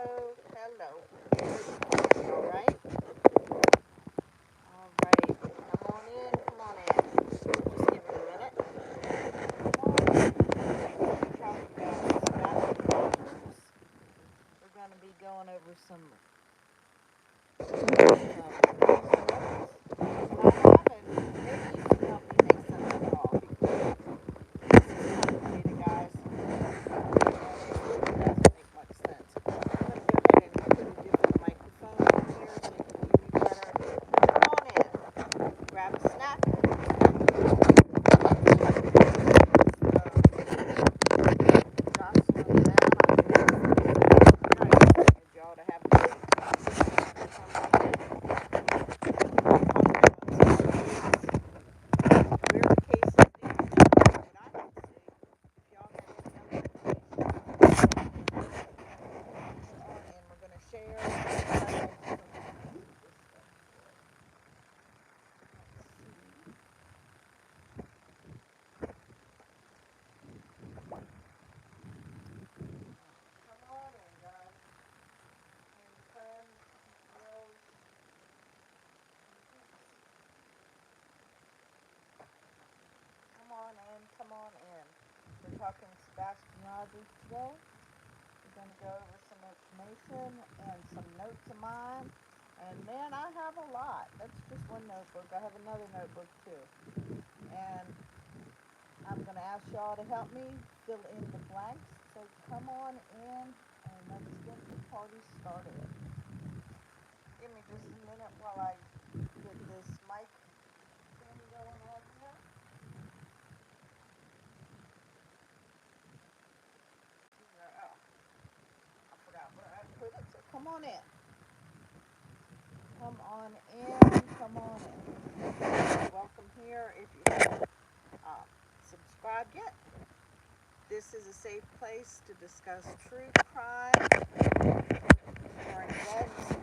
Hello. All right. All right. Come on in. Come on in. Just give it a minute. We're talking about Sebastian Rogers. We're going to be going over some notes that I have, and maybe you can help me make sense of it all because this is complicated, guys. It doesn't make much sense. I'm going to go ahead and put a different microphone in here so you can hear me better. Come on in. Grab a snack. Come on in. We're talking Sebastian Rogers today. We're going to go over some information and some notes of mine. And man, I have a lot. That's just one notebook. I have another notebook too. And I'm going to ask y'all to help me fill in the blanks. So come on in and let's get the party started. Give me just a minute while I get this mic thing going on here. Oh, I forgot where I put it. So come on in. Come on in. Come on in. Welcome here. If you haven't subscribed yet, this is a safe place to discuss true crime, current events.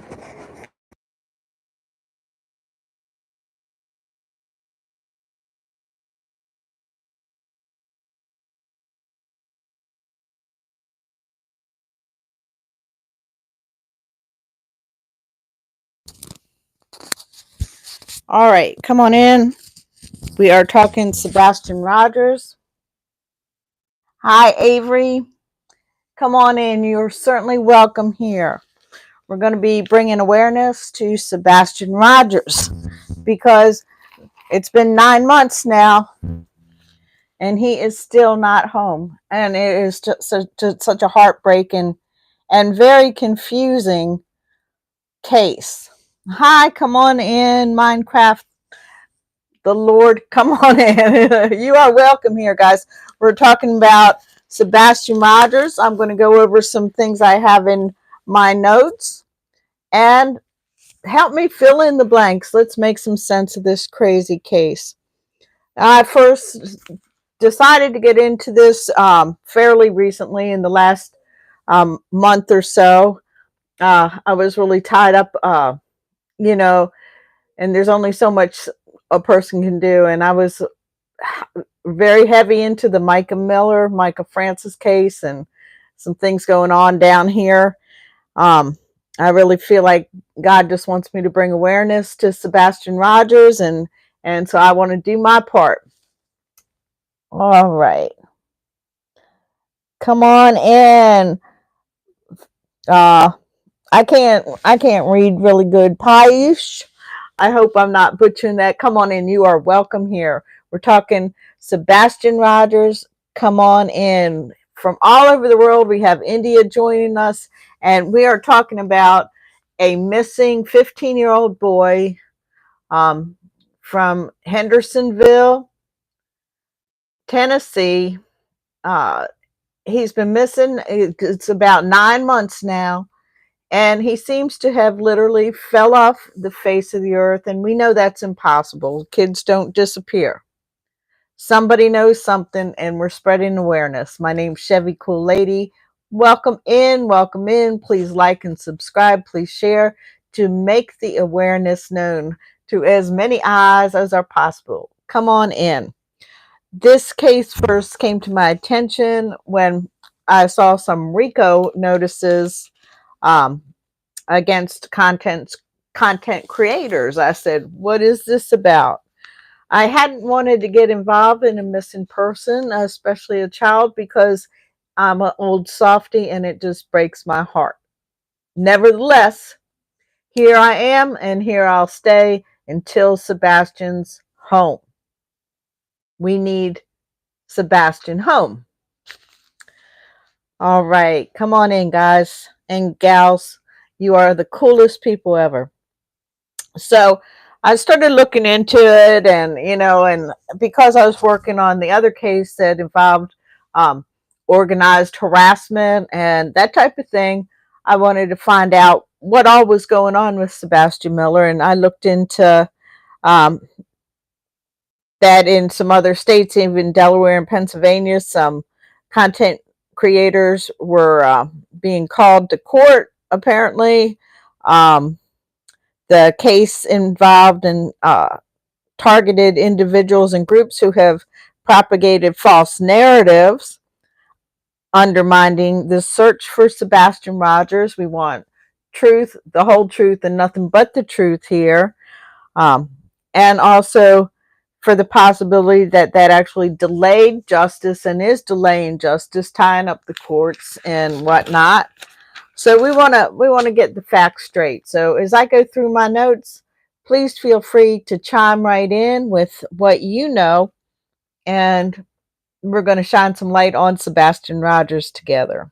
All right, come on in. We are talking Sebastian Rogers. Hi, Avery. Come on in. You're certainly welcome here. We're going to be bringing awareness to Sebastian Rogers because it's been 9 months now and he is still not home. And it is such a heartbreaking and very confusing case. Hi, come on in, Minecraft. The Lord, come on in. You are welcome here, guys. We're talking about Sebastian Rogers. I'm going to go over some things I have in my notes and help me fill in the blanks. Let's make some sense of this crazy case. I first decided to get into this fairly recently in the last month or so. I was really tied up, you know, and there's only so much a person can do. And I was very heavy into the Micah Francis case and some things going on down here. I really feel like God just wants me to bring awareness to Sebastian Rogers, and so I want to do my part. All right. Come on in. Uh, I can't read really good Paish. I hope I'm not butchering that. Come on in. You are welcome here. We're talking Sebastian Rogers. Come on in. From all over the world, we have India joining us, and we are talking about a missing 15-year-old boy um, from Hendersonville, Tennessee. Uh, he's been missing. It's about 9 months now. And he seems to have literally fell off the face of the earth. And we know that's impossible. Kids don't disappear. Somebody knows something, and we're spreading awareness. My name's Chevy Cool Lady. Welcome in. Welcome in. Please like and subscribe. Please share to make the awareness known to as many eyes as are possible. Come on in. This case first came to my attention when I saw some RICO notices um, against content creators. I said, what is this about? I hadn't wanted to get involved in a missing person, especially a child, because I'm an old softy and it just breaks my heart. Nevertheless, here I am, and here I'll stay until Sebastian's home. We need Sebastian home. All right, come on in, guys and gals. You are the coolest people ever. So I started looking into it, and and because I was working on the other case that involved um, organized harassment and that type of thing, I wanted to find out what all was going on with Sebastian Miller, and I looked into um, that in some other states, even Delaware and Pennsylvania, some content creators were being called to court. Apparently, um, the case involved in targeted individuals and groups who have propagated false narratives, undermining the search for Sebastian Rogers. We want truth, the whole truth, and nothing but the truth here. Um, and also for the possibility that that actually delayed justice and is delaying justice, tying up the courts and whatnot. So we want to get the facts straight. So as I go through my notes, please feel free to chime right in with what you know, and we're going to shine some light on Sebastian Rogers together.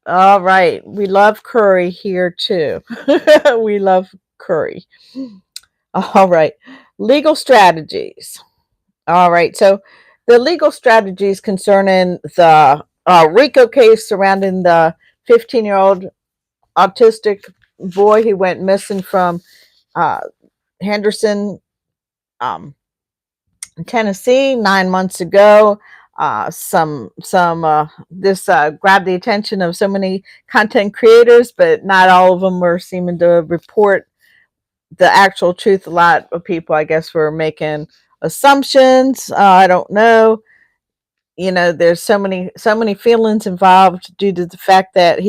All right, we love curry here too. We love curry. All right, legal strategies. All right, so the legal strategies concerning the RICO case surrounding the 15-year-old autistic boy who went missing from uh, Henderson, um, Tennessee, 9 months ago. This grabbed the attention of so many content creators, but not all of them were seeming to report the actual truth. A lot of people, I guess, were making assumptions. I don't know. There's so many feelings involved due to the fact that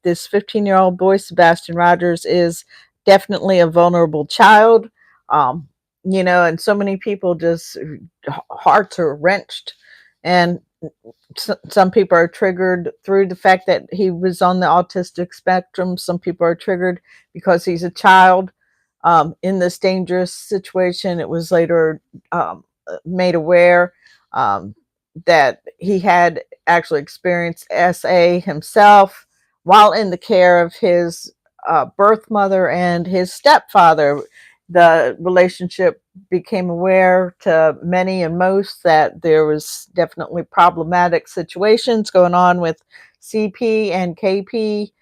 this 15-year-old boy, Sebastian Rogers, is definitely a vulnerable child. um and so many people just hearts are wrenched, and some people are triggered through the fact that he was on the autistic spectrum. Some people are triggered because he's a child in this dangerous situation. It was later made aware um, that he had actually experienced SA himself while in the care of his birth mother and his stepfather. The relationship became aware to many and most that there was definitely problematic situations going on with CP and KP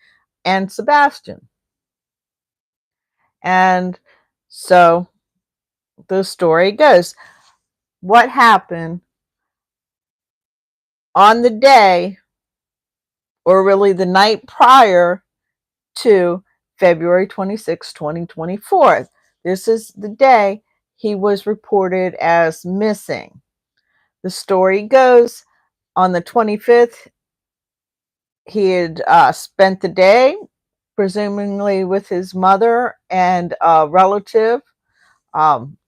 and Sebastian. And so the story goes, what happened on the day, or really the night prior to February 26, 2024. This is the day he was reported as missing. The story goes, on the 25th, he had spent the day, presumably with his mother and a relative. Um,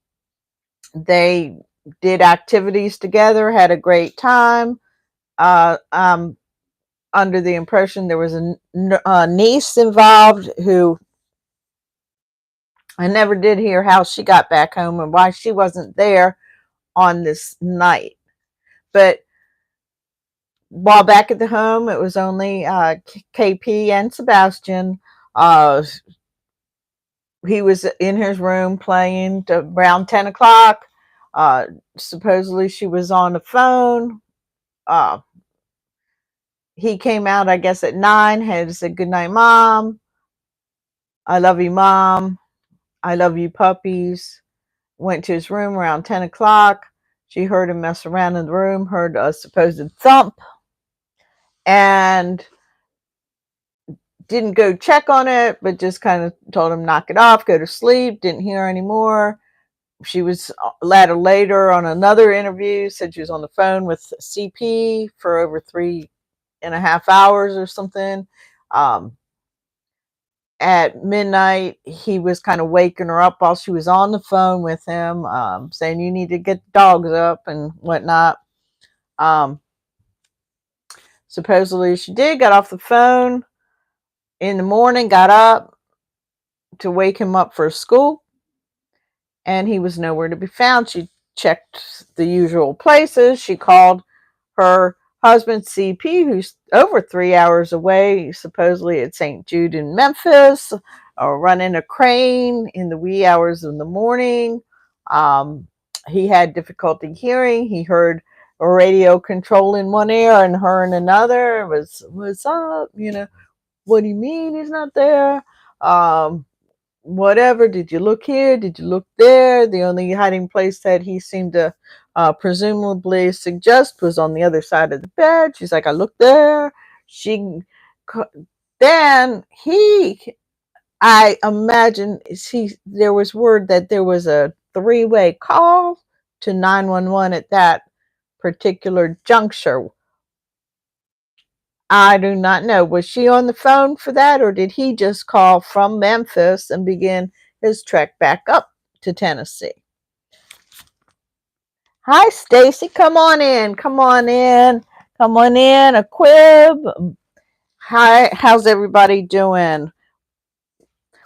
they did activities together, had a great time. I'm under the impression there was a niece involved who I never did hear how she got back home and why she wasn't there on this night. But while back at the home, it was only KP and Sebastian. He was in his room playing around 10 o'clock. Supposedly she was on the phone. Uh, he came out, I guess, at 9, had said, "Good night, Mom. I love you, Mom. I love you, puppies." Went to his room around 10 o'clock. She heard him mess around in the room, heard a supposed thump, and didn't go check on it, but just kind of told him, knock it off, go to sleep. Didn't hear anymore. She was later on another interview, said she was on the phone with CP for over 3.5 hours or something. At midnight, he was kind of waking her up while she was on the phone with him, saying, you need to get the dogs up and whatnot. Supposedly she did, got off the phone in the morning, got up to wake him up for school, and he was nowhere to be found. She checked the usual places. She called her husband, CP, who's over 3 hours away, supposedly at St. Jude in Memphis, or running a crane in the wee hours of the morning. He had difficulty hearing. He heard a radio control in one ear and her in another. It was, what's up? What do you mean he's not there? Whatever, did you look here, did you look there? The only hiding place that he seemed to presumably suggest was on the other side of the bed. She's like, I looked there. Then I imagine there was word that there was a three-way call to 911 at that particular juncture. I do not know. Was she on the phone for that, or did he just call from Memphis and begin his trek back up to Tennessee? Hi, Stacy. Come on in. Come on in. Come on in. A quib. Hi. How's everybody doing?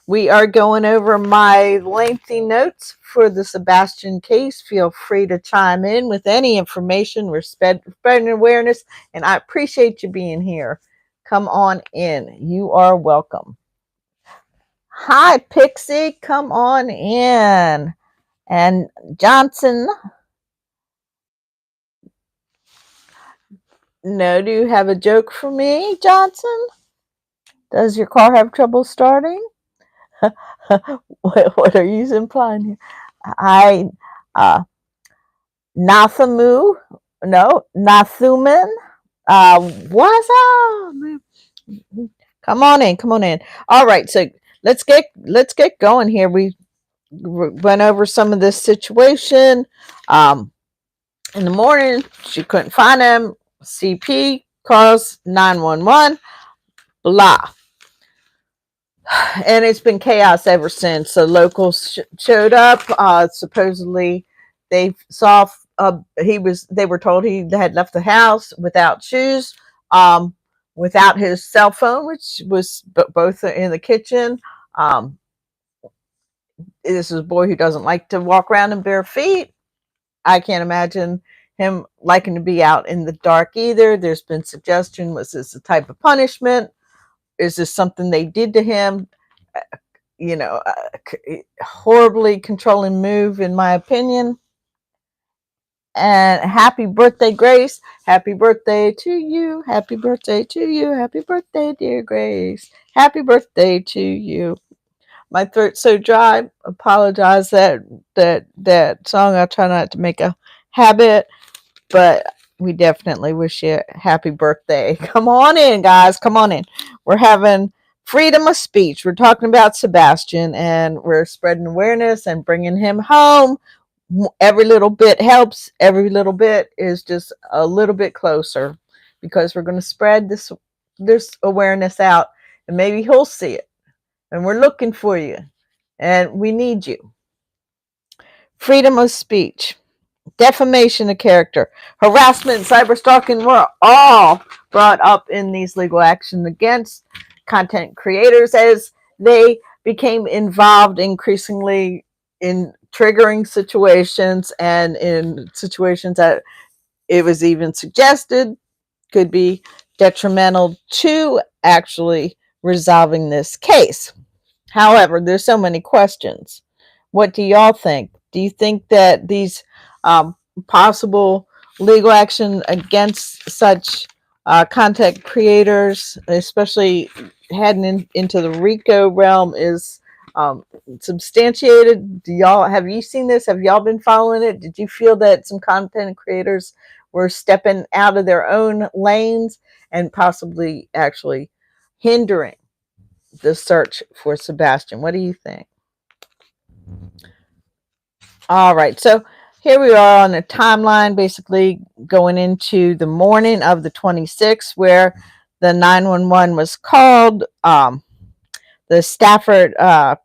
We are going over my lengthy notes for the Sebastian case. Feel free to chime in with any information. We're spreading awareness, and I appreciate you being here. Come on in. You are welcome. Hi, Pixie. Come on in. And Johnson. No, do you have a joke for me, Johnson? Does your car have trouble starting? What are you implying here? I, Nathamu, no, Nathuman, what's up? Come on in, come on in. All right, so let's get going here. We went over some of this situation. In the morning, she couldn't find him. CP calls 911. Blah. And it's been chaos ever since. So locals showed up. Supposedly, they saw they were told he had left the house without shoes, without his cell phone, which was both in the kitchen. This is a boy who doesn't like to walk around in bare feet. I can't imagine him liking to be out in the dark either. There's been suggestion, was this a type of punishment? Is this something they did to him? Horribly controlling move, in my opinion. And happy birthday, Grace. Happy birthday to you. Happy birthday to you. Happy birthday, dear Grace. Happy birthday to you. My throat's so dry. Apologize that song. I'll try not to make a habit, but we definitely wish you a happy birthday. Come on in, guys. Come on in. We're having freedom of speech. We're talking about Sebastian, and we're spreading awareness and bringing him home. Every little bit helps. Every little bit is just a little bit closer, because we're going to spread this awareness out, and maybe he'll see it. And we're looking for you, and we need you. Freedom of speech. Defamation of character, harassment, and cyberstalking were all brought up in these legal actions against content creators as they became involved increasingly in triggering situations, and in situations that it was even suggested could be detrimental to actually resolving this case. However, there's so many questions. What do y'all think? Do you think that these possible legal action against such content creators, especially heading into the RICO realm, is substantiated? Have you seen this? Have y'all been following it? Did you feel that some content creators were stepping out of their own lanes and possibly actually hindering the search for Sebastian? What do you think? All right, so here we are on a timeline, basically going into the morning of the 26th, where the 911 was called. The Stafford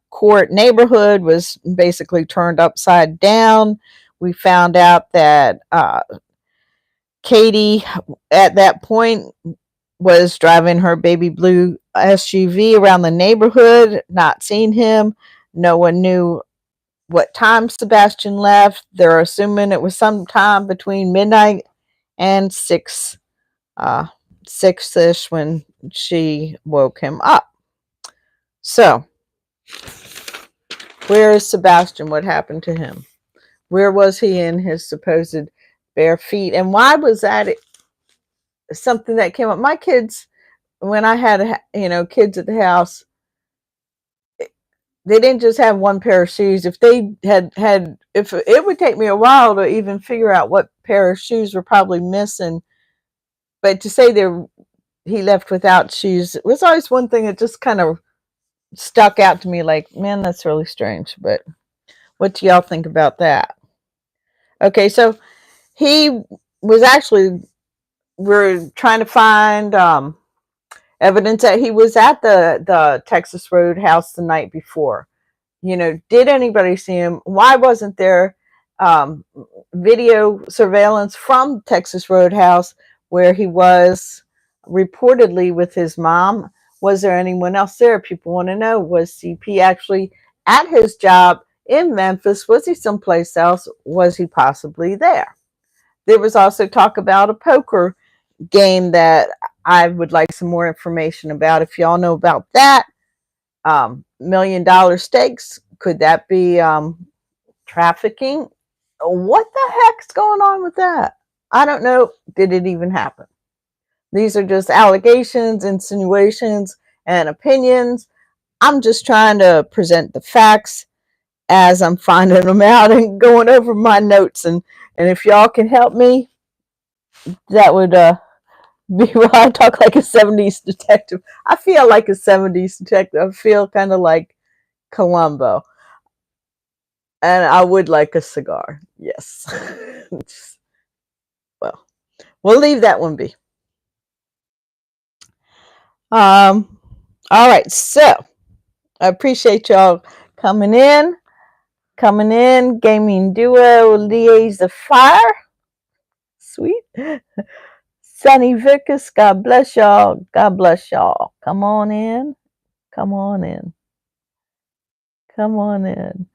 Court neighborhood was basically turned upside down. We found out that Katie, at that point, was driving her baby blue SUV around the neighborhood, not seeing him. No one knew what time Sebastian left. They're assuming it was sometime between midnight and 6ish when she woke him up. So, where is Sebastian? What happened to him? Where was he in his supposed bare feet? And why was that something that came up? My kids, when I had, kids at the house, they didn't just have one pair of shoes. If they if it would take me a while to even figure out what pair of shoes were probably missing, but to say he left without shoes, it was always one thing that just kind of stuck out to me. Like, man, that's really strange. But what do y'all think about that? Okay, so he was actually, we're trying to find evidence that he was at the Texas Roadhouse the night before. Did anybody see him? Why wasn't there video surveillance from Texas Roadhouse where he was reportedly with his mom? Was there anyone else there? People want to know, was CP actually at his job in Memphis? Was he someplace else? Was he possibly there? There was also talk about a poker game that I would like some more information about. If y'all know about that, $1 million stakes, could that be trafficking? What the heck's going on with that? I don't know. Did it even happen? These are just allegations, insinuations, and opinions. I'm just trying to present the facts as I'm finding them out and going over my notes. And if y'all can help me, that would be why I talk like a 70s detective. I feel like a 70s detective. I feel kind of like Columbo. And I would like a cigar. Yes. Well, we'll leave that one be. All right. So I appreciate y'all coming in. Gaming duo, Liaise the Fire. Sweet. Sunny Vicus, God bless y'all. God bless y'all. Come on in. Come on in. Come on in.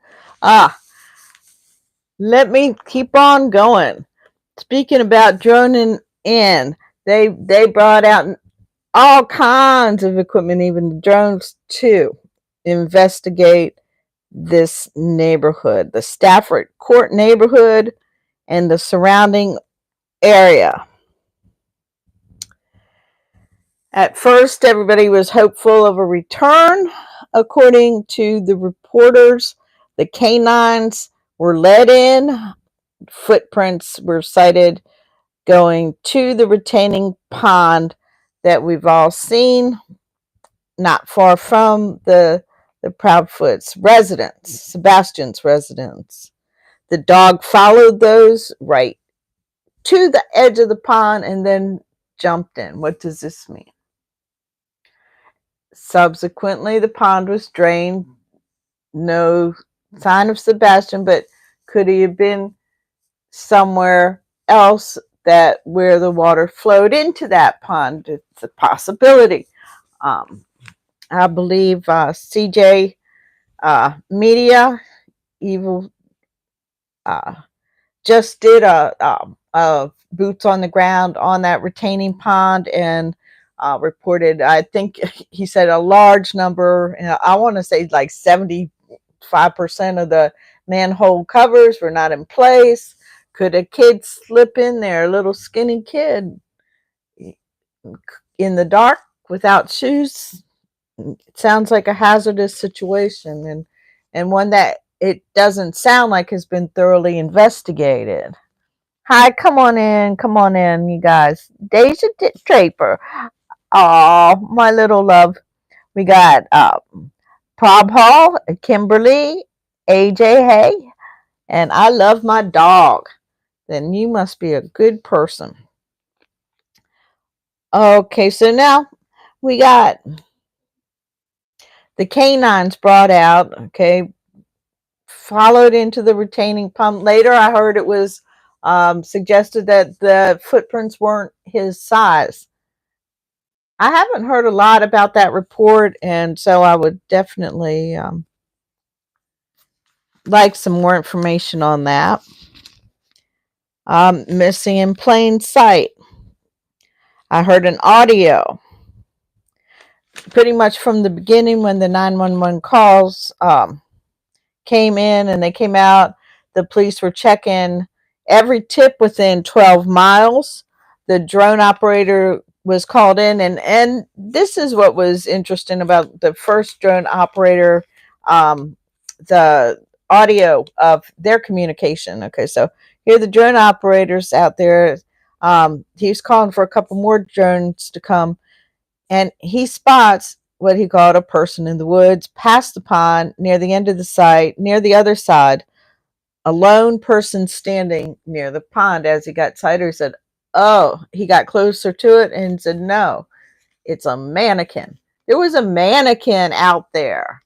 Let me keep on going. Speaking about droning in, they brought out all kinds of equipment, even the drones, to investigate this neighborhood, the Stafford Court neighborhood and the surrounding area. At first, everybody was hopeful of a return. According to the reporters, the canines were let in. Footprints were sighted going to the retaining pond that we've all seen, not far from the Proudfoot's residence, Sebastian's residence. The dog followed those right to the edge of the pond and then jumped in. What does this mean? Subsequently, the pond was drained. No sign of Sebastian, but could he have been somewhere else that where the water flowed into that pond? It's a possibility. I believe CJ Media Evil just did a boots on the ground on that retaining pond and reported, I think he said, a large number, I want to say like 75% of the manhole covers were not in place. Could a kid slip in there, a little skinny kid in the dark without shoes? It sounds like a hazardous situation, and one that it doesn't sound like has been thoroughly investigated. Hi, come on in, you guys. Deja Draper. Oh, my little love. We got Prob Hall, Kimberly, AJ Hay, and I love my dog, then you must be a good person. Okay, so now we got the canines brought out, okay, followed into the retaining pond. Later, I heard it was suggested that the footprints weren't his size. I haven't heard a lot about that report, and so I would definitely like some more information on that. Missing in plain sight. I heard an audio pretty much from the beginning when the 911 calls came in and they came out. The police were checking every tip within 12 miles. The drone operator was called in, and this is what was interesting about the first drone operator, the audio of their communication. Okay, so here are the drone operators out there. He's calling for a couple more drones to come, and he spots what he called a person in the woods past the pond near the end of the site. Near the other side, a lone person standing near the pond. As he got tighter, he said, oh, he got closer to it and said, no, it's a mannequin. There was a mannequin out there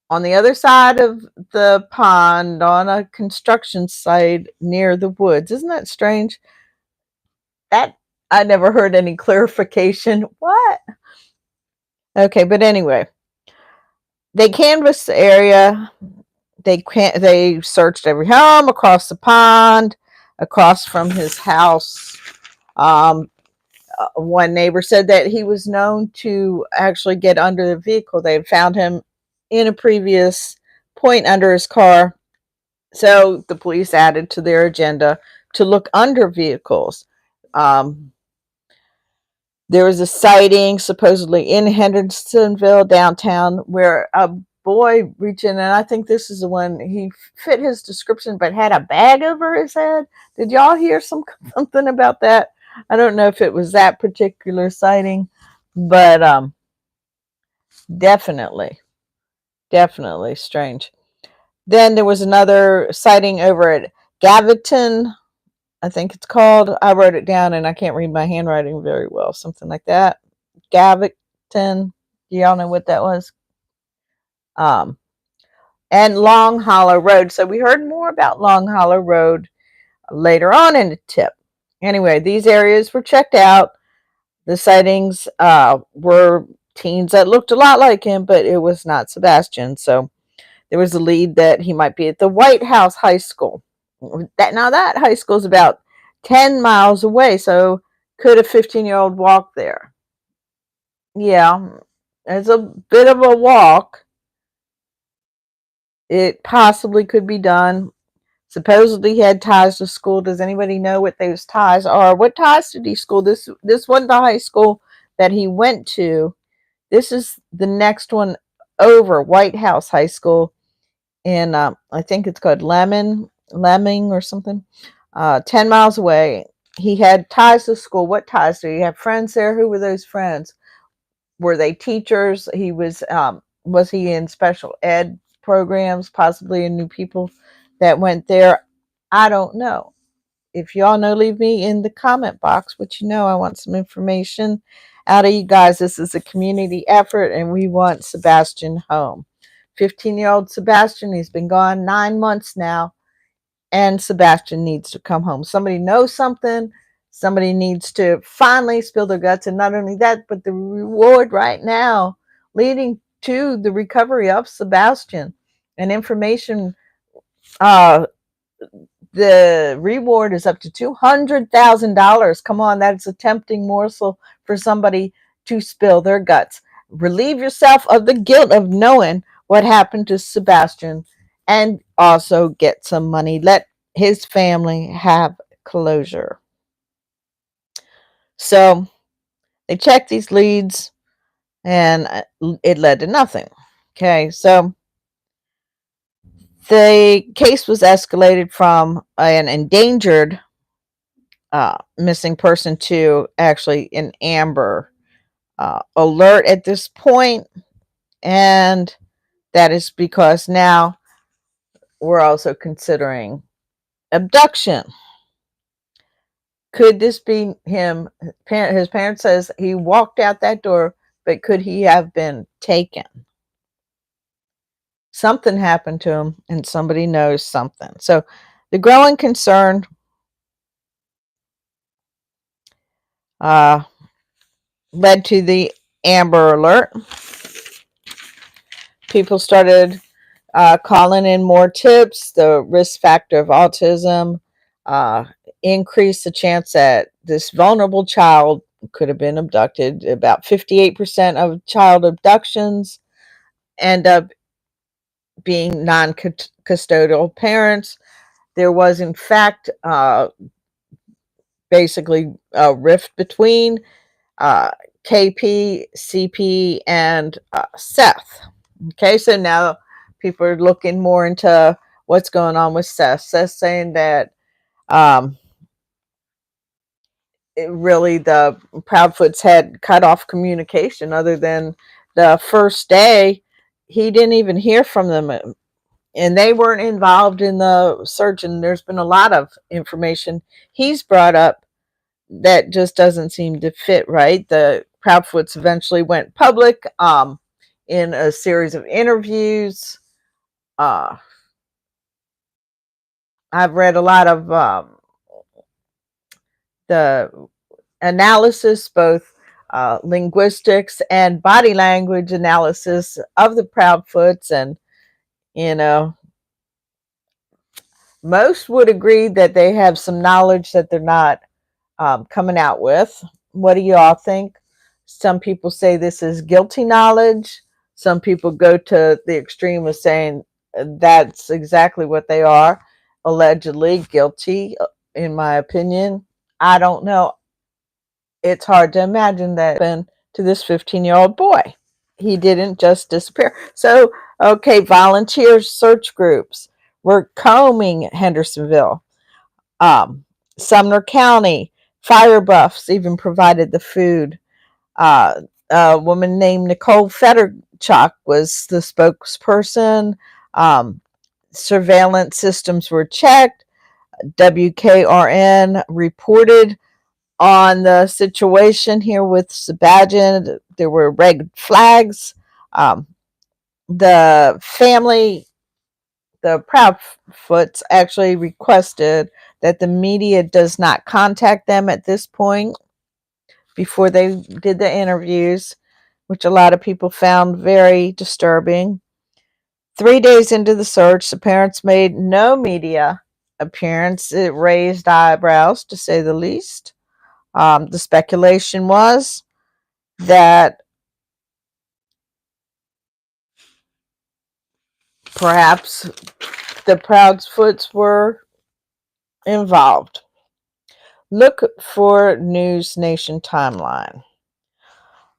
on the other side of the pond on a construction site near the woods. Isn't that strange? That I never heard any clarification. What? Okay, but anyway, they canvassed the area. They searched every home across the pond, across from his house. One neighbor said that he was known to actually get under the vehicle. They had found him in a previous point under his car. So the police added to their agenda to look under vehicles. There was a sighting supposedly in Hendersonville downtown where a boy reached in, and I think this is the one he fit his description, but had a bag over his head. Did y'all hear something about that? I don't know if it was that particular sighting, but definitely strange. Then there was another sighting over at Gaviton, I think it's called. I wrote it down and I can't read my handwriting very well. Something like that. Gaviton. Do y'all know what that was? And Long Hollow Road. So we heard more about Long Hollow Road later on in the tip. Anyway, these areas were checked out. The sightings were teens that looked a lot like him, but it was not Sebastian. So there was a lead that he might be at the White House High School. That high school is about 10 miles away. So could a 15-year-old walk there? Yeah, it's a bit of a walk. It possibly could be done. Supposedly he had ties to school. Does anybody know what those ties are? What ties did he school? This wasn't the high school that he went to. This is the next one over, White House High School in I think it's called Lemming or something. 10 miles away. He had ties to school. What ties do you have? Friends there? Who were those friends? Were they teachers? He was he in special ed programs, possibly in new people that went there? I don't know. If y'all know, leave me in the comment box. But I want some information out of you guys. This is a community effort, and we want Sebastian home. 15-year-old Sebastian, he's been gone 9 months now, and Sebastian needs to come home. Somebody knows something. Somebody needs to finally spill their guts. And not only that, but the reward right now leading to the recovery of Sebastian and information. The reward is up to $200,000. Come on, that's a tempting morsel for somebody to spill their guts. Relieve yourself of the guilt of knowing what happened to Sebastian and also get some money. Let his family have closure. So they checked these leads and it led to nothing. Okay, so the case was escalated from an endangered missing person to actually an amber alert at this point, and that is because now we're also considering abduction. Could this be him? His parents says he walked out that door, but could he have been taken? Something happened to him, and somebody knows something. So the growing concern led to the Amber Alert. People started calling in more tips. The risk factor of autism increased the chance that this vulnerable child could have been abducted. About 58% of child abductions end up being non-custodial parents. There was, in fact, basically a rift between KP, CP, and Seth. Okay, so now people are looking more into what's going on with Seth. Seth's saying that really the Proudfoots had cut off communication other than the first day. He didn't even hear from them, and they weren't involved in the search. And there's been a lot of information he's brought up that just doesn't seem to fit right. The Proudfoots eventually went public in a series of interviews. I've read a lot of the analysis, both linguistics and body language analysis of the Proudfoots, and you know, most would agree that they have some knowledge that they're not coming out with. What do you all think? Some people say this is guilty knowledge. Some people go to the extreme of saying that's exactly what they are, allegedly guilty, in my opinion. I don't know. It's hard to imagine that happened to this 15-year-old boy. He didn't just disappear. So, okay, volunteer search groups were combing Hendersonville. Sumner County fire buffs even provided the food. A woman named Nicole Federchuk was the spokesperson. Surveillance systems were checked. WKRN reported on the situation here with Sebastian. There were red flags. The family, the Proudfoots, actually requested that the media does not contact them at this point before they did the interviews, which a lot of people found very disturbing. 3 days into the search, the parents made no media appearance. It raised eyebrows, to say the least. The speculation was that perhaps the Proudfoots were involved. Look for News Nation timeline.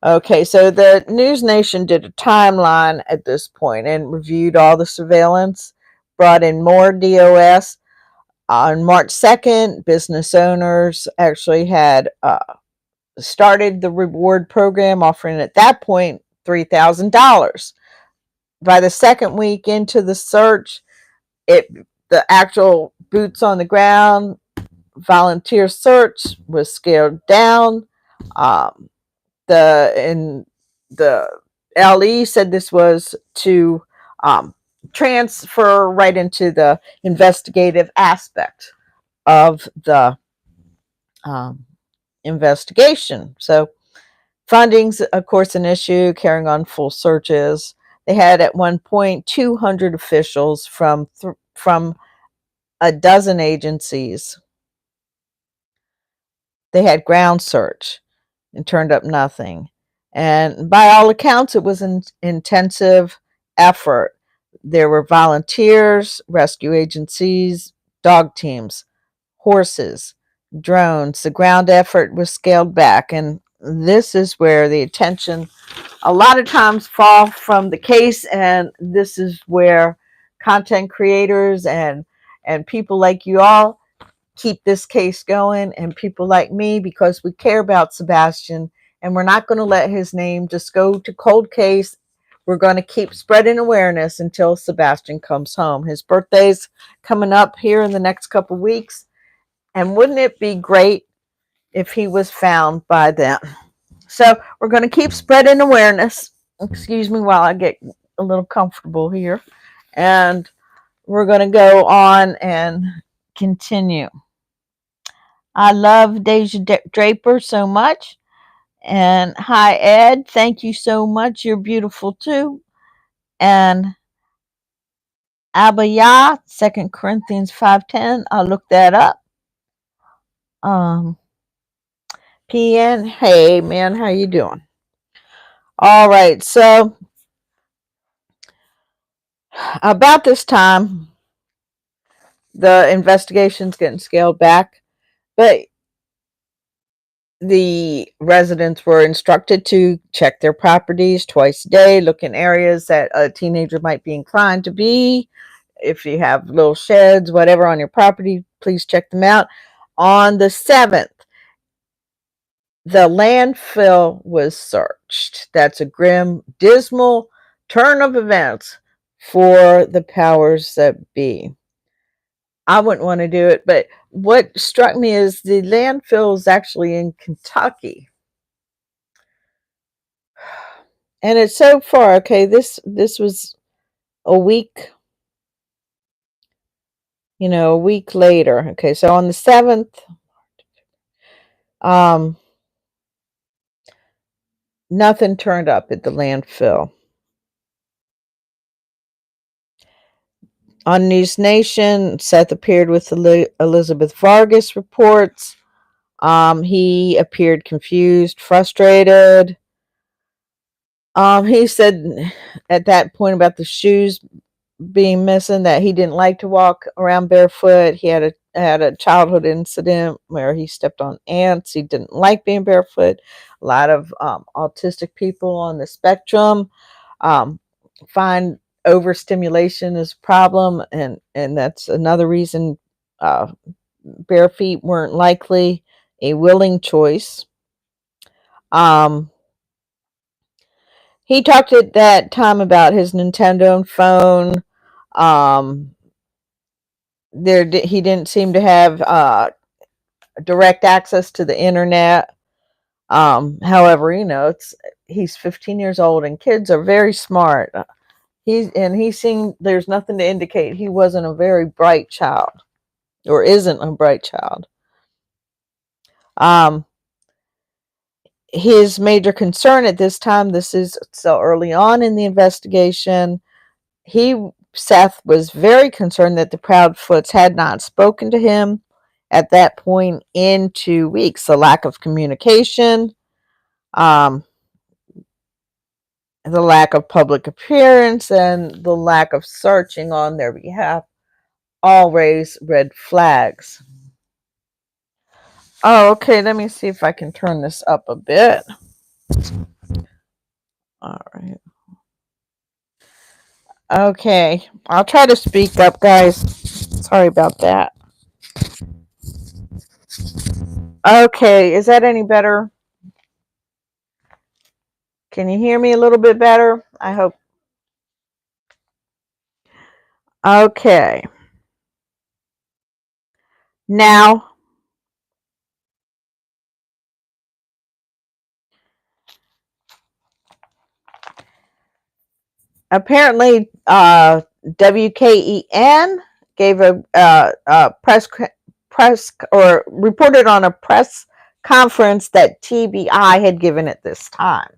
Okay, so the News Nation did a timeline at this point and reviewed all the surveillance, brought in more DOS. On March 2nd, business owners actually had started the reward program, offering at that point $3,000. By the second week into the search, the actual boots on the ground volunteer search was scaled down. The LE said this was to transfer right into the investigative aspect of the investigation. So funding's, of course, an issue, carrying on full searches. They had at one point 200 officials from a dozen agencies. They had ground search and turned up nothing. And by all accounts, it was an intensive effort. There were volunteers, rescue agencies, dog teams, horses, drones. The ground effort was scaled back. And this is where the attention a lot of times fall from the case. And this is where content creators and people like you all keep this case going, and people like me, because we care about Sebastian, and we're not going to let his name just go to cold case we're going to keep spreading awareness until Sebastian comes home. His birthday's coming up here in the next couple weeks. And wouldn't it be great if he was found by then? So we're going to keep spreading awareness. Excuse me while I get a little comfortable here. And we're going to go on and continue. I love Deja Draper so much. And hi, Ed. Thank you so much. You're beautiful too. And Abaya, 2 Corinthians 5:10. I'll look that up. PN, hey man, how you doing? All right, so about this time, the investigation's getting scaled back, but the residents were instructed to check their properties twice a day, look in areas that a teenager might be inclined to be. If you have little sheds, whatever on your property, please check them out. On the 7th, the landfill was searched. That's a grim, dismal turn of events for the powers that be. I wouldn't want to do it, but what struck me is the landfill is actually in Kentucky. And it's so far, okay, this was a week, a week later. Okay, so on the 7th, nothing turned up at the landfill. On News Nation, Seth appeared with Elizabeth Vargas reports. He appeared confused, frustrated. He said at that point about the shoes being missing that he didn't like to walk around barefoot. He had a childhood incident where he stepped on ants. He didn't like being barefoot. A lot of autistic people on the spectrum find overstimulation is a problem, and that's another reason bare feet weren't likely a willing choice. He talked at that time about his Nintendo phone. He didn't seem to have direct access to the internet. However, he's 15 years old, and kids are very smart. There's nothing to indicate he wasn't a very bright child, or isn't a bright child. His major concern at this time, this is so early on in the investigation, Seth was very concerned that the Proudfoots had not spoken to him at that point in 2 weeks. The lack of communication, the lack of public appearance, and the lack of searching on their behalf all raise red flags. Oh, okay. Let me see if I can turn this up a bit. All right. Okay. I'll try to speak up, guys. Sorry about that. Okay. Is that any better? Can you hear me a little bit better? I hope. Okay. Now, apparently, WKEN gave a press or reported on a press conference that TBI had given at this time.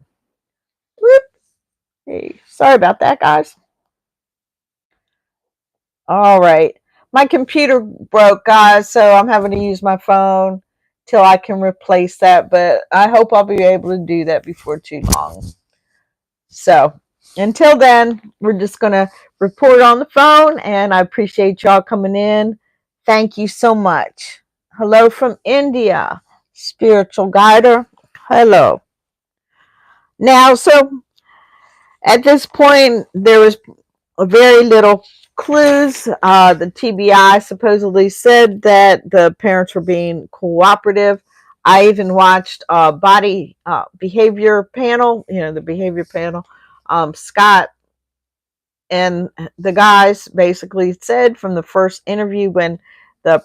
Whoop. Hey, sorry about that, guys. All right. My computer broke, guys, so I'm having to use my phone till I can replace that, but I hope I'll be able to do that before too long. So until then, we're just going to report on the phone, and I appreciate y'all coming in. Thank you so much. Hello from India, spiritual guider. Hello. Now, so at this point, there was very little clues. The TBI supposedly said that the parents were being cooperative. I even watched a body behavior panel, the behavior panel, Scott and the guys basically said from the first interview when the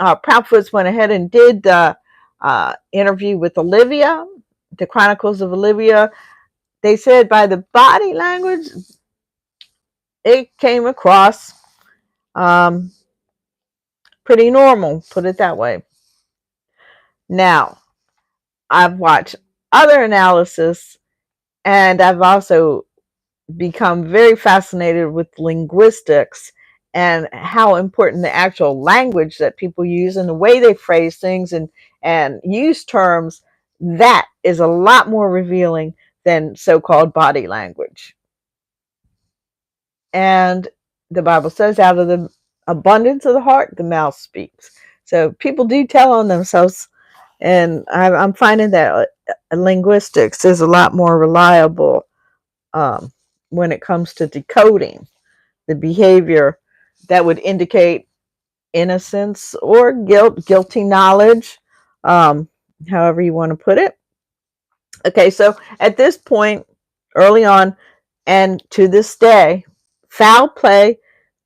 Proudfoots went ahead and did the interview with Olivia, the Chronicles of Olivia, they said by the body language, it came across pretty normal, put it that way. Now, I've watched other analysis, and I've also become very fascinated with linguistics and how important the actual language that people use and the way they phrase things and use terms, that is a lot more revealing than so-called body language. And the Bible says, out of the abundance of the heart, the mouth speaks. So people do tell on themselves, and I'm finding that linguistics is a lot more reliable when it comes to decoding the behavior that would indicate innocence or guilty knowledge, however you want to put it. Okay, so at this point, early on, and to this day, foul play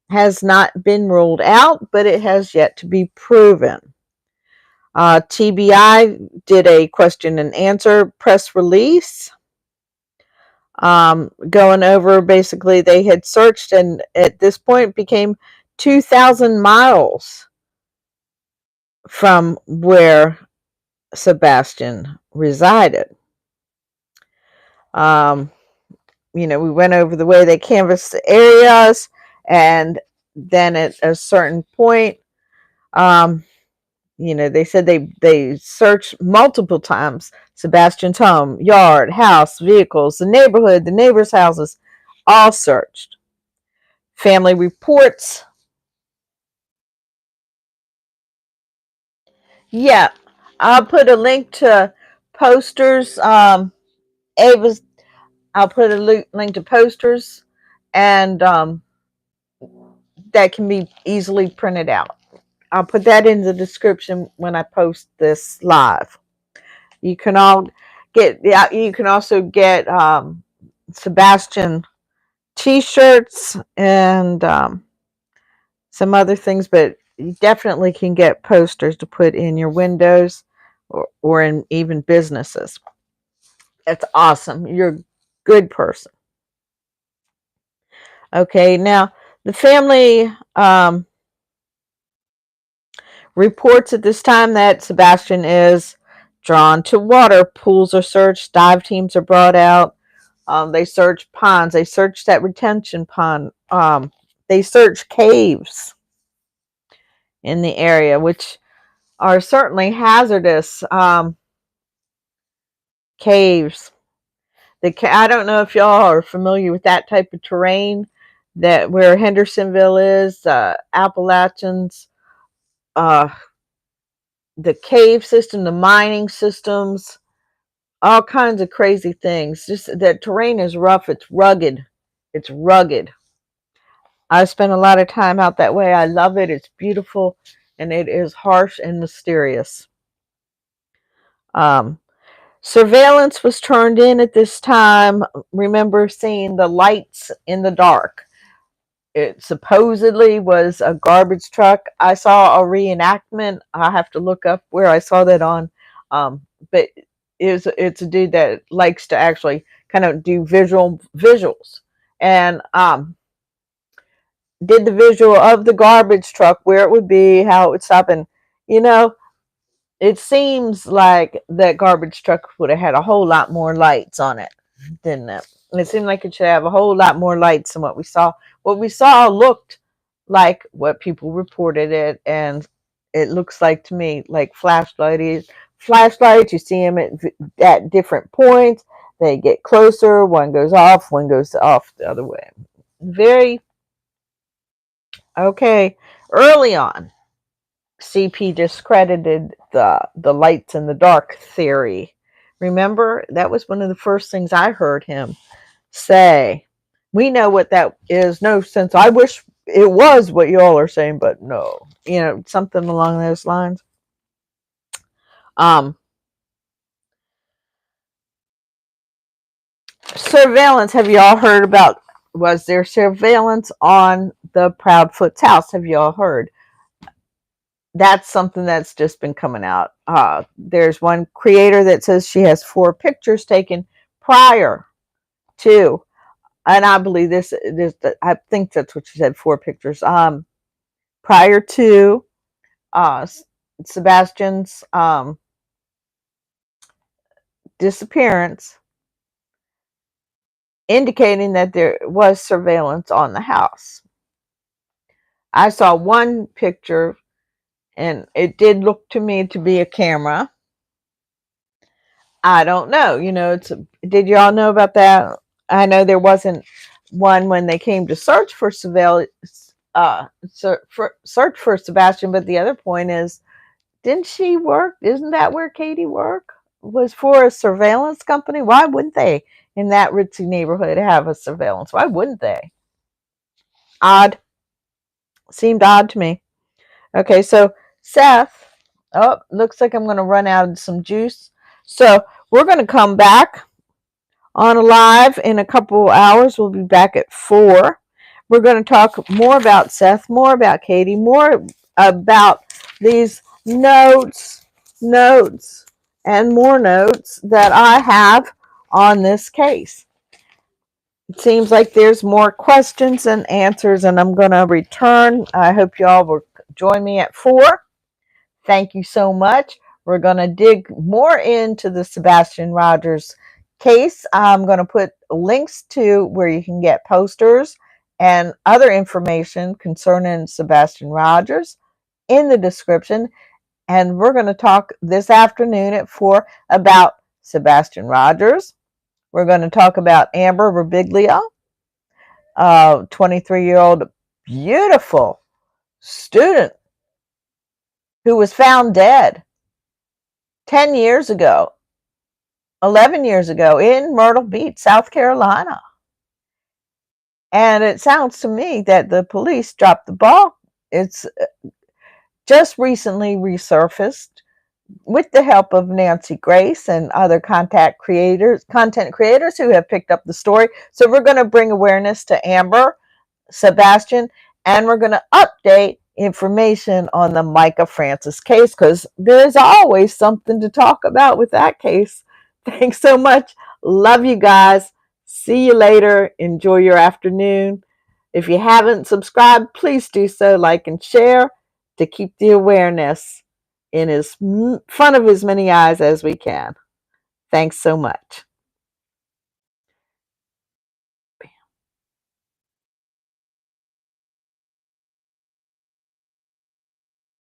has not been ruled out, but it has yet to be proven. TBI did a question and answer press release, going over basically they had searched and at this point became 2,000 miles from where Sebastian resided. We went over the way they canvassed the areas, and then at a certain point, they said they searched multiple times Sebastian's home, yard, house, vehicles, the neighborhood, the neighbors' houses, all searched. Family reports. Yeah, I'll put a link to posters. Ava's. I'll put a link to posters, and that can be easily printed out. I'll put that in the description when I post this live. You can all get. Yeah, you can also get Sebastian T-shirts and some other things, but you definitely can get posters to put in your windows or in even businesses. That's awesome. You're a good person. Okay, now the family reports at this time that Sebastian is drawn to water. Pools are searched, dive teams are brought out. They search ponds. They search that retention pond. They search caves in the area, which are certainly hazardous. Caves. I don't know if y'all are familiar with that type of terrain, that where Hendersonville is, Appalachians, the cave system, the mining systems, all kinds of crazy things. Just that terrain is rough. It's rugged. It's rugged. I spent a lot of time out that way. I love it. It's beautiful, and it is harsh and mysterious. Surveillance was turned in at this time. Remember seeing the lights in the dark. It supposedly was a garbage truck. I saw a reenactment. I have to look up where I saw that on. But it's a dude that likes to actually kind of do visuals. And did the visual of the garbage truck, where it would be, how it would stop. And, it seems like that garbage truck would have had a whole lot more lights on it, didn't it? And it seemed like it should have a whole lot more lights than what we saw. What we saw looked like what people reported it, and it looks like to me like flashlights. You see them at different points. They get closer. One goes off the other way. Very okay. Early on, CP discredited the lights in the dark theory. Remember, that was one of the first things I heard him say. We know what that is. No sense. I wish it was what y'all are saying, but no. Something along those lines. surveillance. Have you all heard about? Was there surveillance on the Proudfoot's house? Have you all heard? That's something that's just been coming out. There's one creator that says she has 4 pictures taken prior to, and I believe this. I think that's what she said. 4 pictures. Prior to Sebastian's disappearance, indicating that there was surveillance on the house. I saw one picture, and it did look to me to be a camera. I don't know. Did y'all know about that? I know there wasn't one when they came to search for surveillance, search for Sebastian. But the other point is, didn't she work? Isn't that where Katie worked? Was for a surveillance company? Why wouldn't they in that ritzy neighborhood have a surveillance? Why wouldn't they? Odd. Seemed odd to me. Okay, so Seth. Oh, looks like I'm going to run out of some juice. So we're going to come back on a live in a couple hours. We'll be back at 4. We're going to talk more about Seth, more about Katie, more about these notes, and more notes that I have on this case. It seems like there's more questions than answers, and I'm going to return. I hope y'all will join me at 4. Thank you so much. We're going to dig more into the Sebastian Rogers case. I'm going to put links to where you can get posters and other information concerning Sebastian Rogers in the description. And we're going to talk this afternoon at 4 about Sebastian Rogers. We're going to talk about Amber Rabiglia, a 23-year-old beautiful student who was found dead 10 years ago, 11 years ago in Myrtle Beach, South Carolina. And it sounds to me that the police dropped the ball. It's just recently resurfaced with the help of Nancy Grace and other content creators who have picked up the story. So we're going to bring awareness to Amber, Sebastian, and we're going to update information on the Micah Francis case, because there's always something to talk about with that case. Thanks so much. Love you guys. See you later. Enjoy your afternoon. If you haven't subscribed, please do so, like and share, to keep the awareness in as front of as many eyes as we can. Thanks so much.